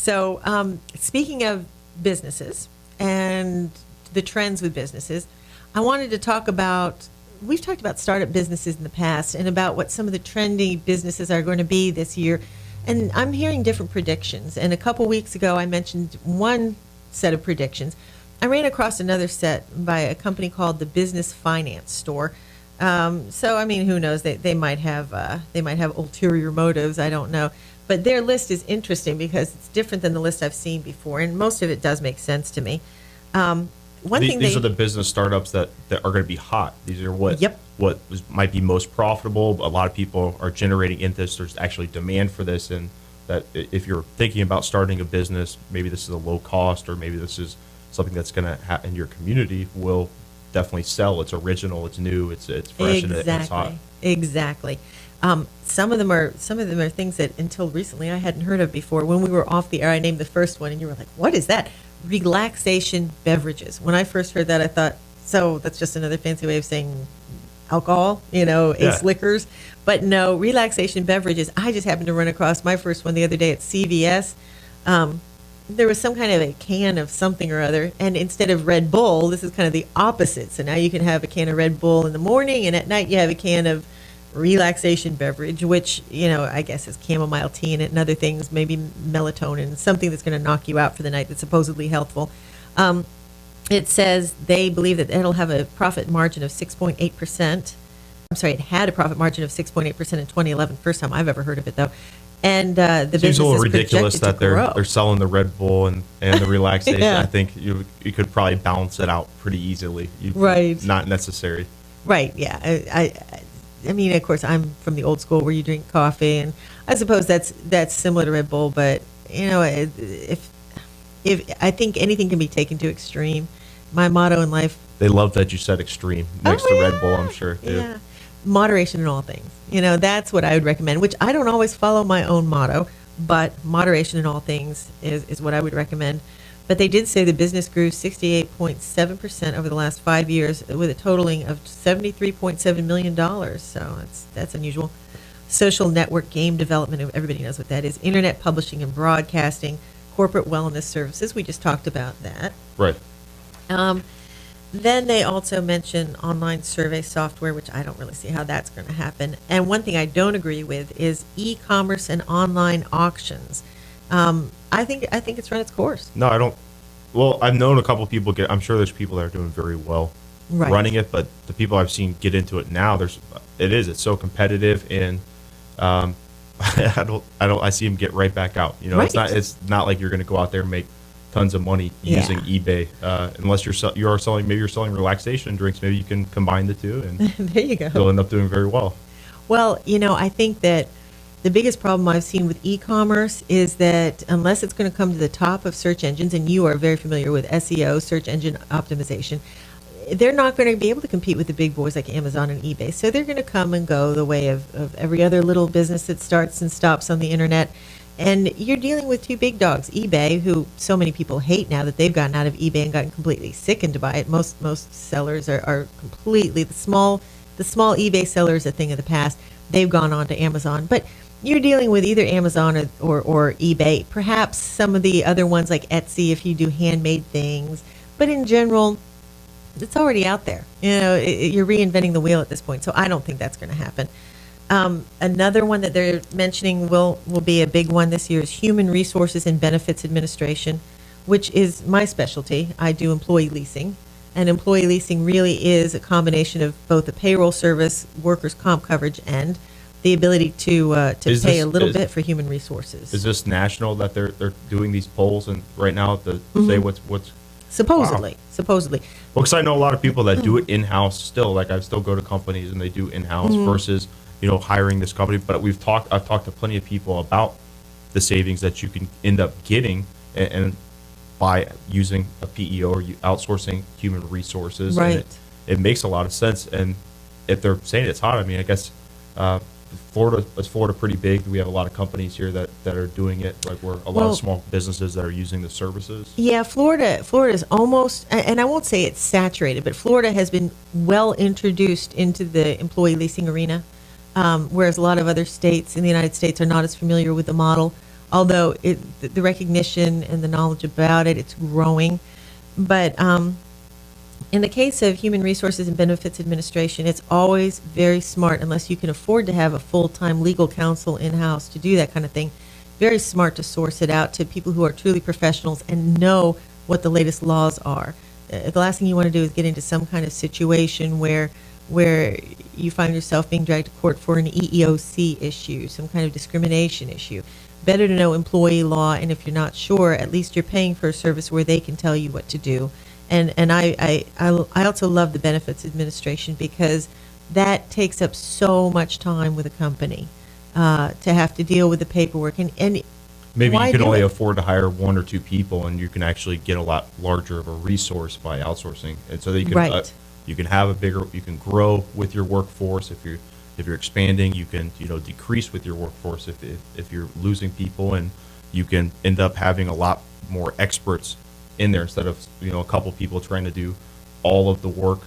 So, speaking of businesses and the trends with businesses, I wanted to talk about. We've talked about startup businesses in the past and about what some of the trendy businesses are going to be this year. And I'm hearing different predictions. And a couple weeks ago, I mentioned one set of predictions. I ran across another set by a company called the Business Finance Store. So, I mean, who knows? They might have ulterior motives. I don't know. But their list is interesting because it's different than the list I've seen before. And most of it does make sense to me. These are the business startups that are going to be hot. These are what might be most profitable. A lot of people are generating interest. There's actually demand for this, and that if you're thinking about starting a business, maybe this is a low cost, or maybe this is something that's going to happen in your community, will definitely sell. It's original, it's new, it's fresh, and it's hot. Exactly. Some of them are things that until recently I hadn't heard of before. When we were off the air, I named the first one, and you were like, "What is that?" Relaxation beverages. When I first heard that, I thought, so that's just another fancy way of saying alcohol, Ace Liquors. But no, relaxation beverages. I just happened to run across my first one the other day at CVS. There was some kind of a can of something or other, and instead of Red Bull, this is kind of the opposite. So now you can have a can of Red Bull in the morning, and at night you have a can of relaxation beverage, which, I guess has chamomile tea in it and other things, maybe melatonin, something that's going to knock you out for the night that's supposedly healthful. It says they believe that it'll have a profit margin of 6.8%. I'm sorry, it had a profit margin of 6.8% in 2011. First time I've ever heard of it, though. And the business seems a little is ridiculous that they're selling the Red Bull and the relaxation. Yeah. I think you could probably balance it out pretty easily. Right. Not necessary. Right, yeah. I mean, of course, I'm from the old school where you drink coffee, and I suppose that's similar to Red Bull. But if I think anything can be taken to extreme, my motto in life. They love that you said extreme next to Red Bull, I'm sure. Too. Yeah, moderation in all things. That's what I would recommend. Which I don't always follow my own motto, but moderation in all things is what I would recommend. But they did say the business grew 68.7% over the last 5 years with a totaling of $73.7 million. So that's unusual. Social network game development, everybody knows what that is. Internet publishing and broadcasting, corporate wellness services. We just talked about that. Right. Then they also mention online survey software, which I don't really see how that's going to happen. And one thing I don't agree with is e-commerce and online auctions. I think it's run its course. No, I don't. Well, I've known a couple of people I'm sure there's people that are doing very well running it, but the people I've seen get into it now, it's so competitive, and I see them get right back out. Right. It's not like you're going to go out there and make tons of money using eBay, unless you're selling relaxation drinks. Maybe you can combine the two, and there you go. You'll end up doing very well. Well, I think that the biggest problem I've seen with e-commerce is that unless it's going to come to the top of search engines, and you are very familiar with SEO, search engine optimization, they're not going to be able to compete with the big boys like Amazon and eBay. So they're going to come and go the way of every other little business that starts and stops on the internet. And you're dealing with two big dogs, eBay, who so many people hate now that they've gotten out of eBay and gotten completely sickened by it. Most sellers are completely, the small eBay seller is a thing of the past. They've gone on to Amazon. But you're dealing with either Amazon or eBay, perhaps some of the other ones like Etsy if you do handmade things. But in general, it's already out there. You're reinventing the wheel at this point. So I don't think that's going to happen. Another one that they're mentioning will be a big one this year is human resources and benefits administration, which is my specialty. I do employee leasing. And employee leasing really is a combination of both a payroll service, workers' comp coverage, and the ability to pay a little bit for human resources. Is this national that they're doing these polls and right now to say what's supposedly? Well, because I know a lot of people that do it in-house still. Like I still go to companies and they do in-house versus hiring this company. But I've talked to plenty of people about the savings that you can end up getting and by using a PEO or outsourcing human resources. Right. And it makes a lot of sense. And if they're saying it's hot, I mean, I guess. Florida pretty big? We have a lot of companies here that are doing it. Like we're a lot of small businesses that are using the services. Yeah, Florida is almost, and I won't say it's saturated, but Florida has been well introduced into the employee leasing arena, whereas a lot of other states in the United States are not as familiar with the model. although the recognition and the knowledge about it, it's growing. But in the case of Human Resources and Benefits Administration, it's always very smart, unless you can afford to have a full-time legal counsel in-house to do that kind of thing, very smart to source it out to people who are truly professionals and know what the latest laws are. The last thing you want to do is get into some kind of situation where you find yourself being dragged to court for an EEOC issue, some kind of discrimination issue. Better to know employee law, and if you're not sure, at least you're paying for a service where they can tell you what to do. And I also love the Benefits Administration, because that takes up so much time with a company to have to deal with the paperwork. And maybe why you can do only it? afford to hire 1 or 2 people, and you can actually get a lot larger of a resource by outsourcing, and so that you can Right. you can have you can grow with your workforce. If you're expanding, you can decrease with your workforce if you're losing people, and you can end up having a lot more experts in there instead of a couple people trying to do all of the work.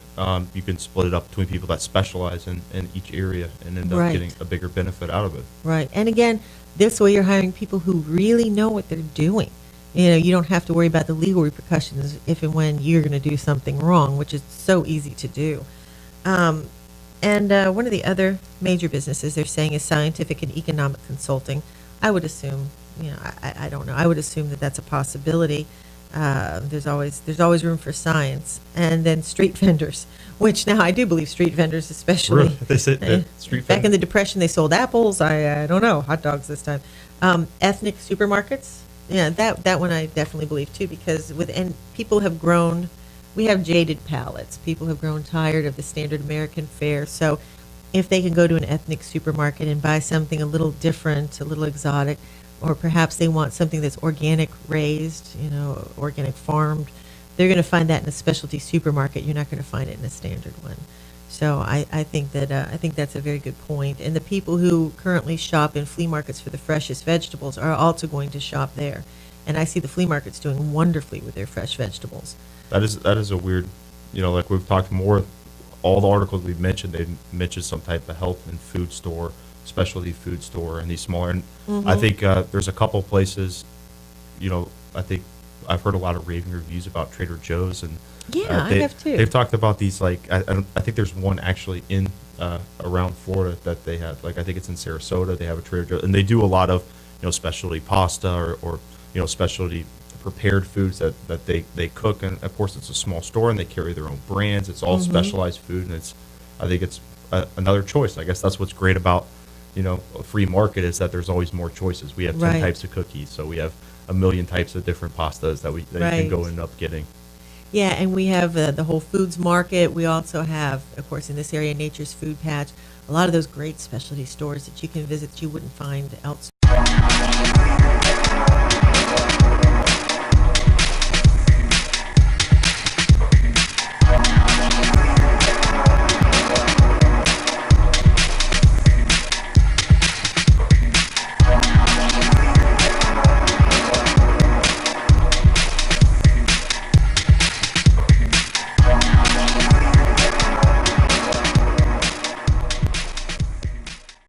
You can split it up between people that specialize in each area and end up Right. getting a bigger benefit out of it. Right. And again, this way you're hiring people who really know what they're doing. You don't have to worry about the legal repercussions if and when you're going to do something wrong, which is so easy to do. And one of the other major businesses they're saying is scientific and economic consulting. I would assume, I don't know. I would assume that that's a possibility. There's always room for science. And then street vendors, which now I do believe street vendors, especially. Really? They said that street Back in vendors? the Depression, they sold apples. I don't know, hot dogs this time. Ethnic supermarkets. Yeah, that one I definitely believe too, because people have grown. We have jaded palates. People have grown tired of the standard American fare. So if they can go to an ethnic supermarket and buy something a little different, a little exotic, or perhaps they want something that's organic raised, organic farmed, they're going to find that in a specialty supermarket. You're not going to find it in a standard one. So I think that's a very good point. And the people who currently shop in flea markets for the freshest vegetables are also going to shop there. And I see the flea markets doing wonderfully with their fresh vegetables. That is a weird, like we've talked more, all the articles we've mentioned, they've mentioned some type of health and food store, specialty food store, and these smaller. And I think there's a couple places, I think I've heard a lot of raving reviews about Trader Joe's, and Yeah, I have too. They've talked about these, like, I think there's one actually in around Florida that they have, like I think it's in Sarasota. They have a Trader Joe's, and they do a lot of specialty pasta or specialty prepared foods that they cook, and of course it's a small store and they carry their own brands. It's all specialized food, and I think it's another choice. I guess that's what's great about a free market, is that there's always more choices. We have 10 Right. types of cookies, so we have a million types of different pastas that you can go and end up getting. Yeah, and we have the Whole Foods Market. We also have, of course, in this area, Nature's Food Patch. A lot of those great specialty stores that you can visit that you wouldn't find elsewhere.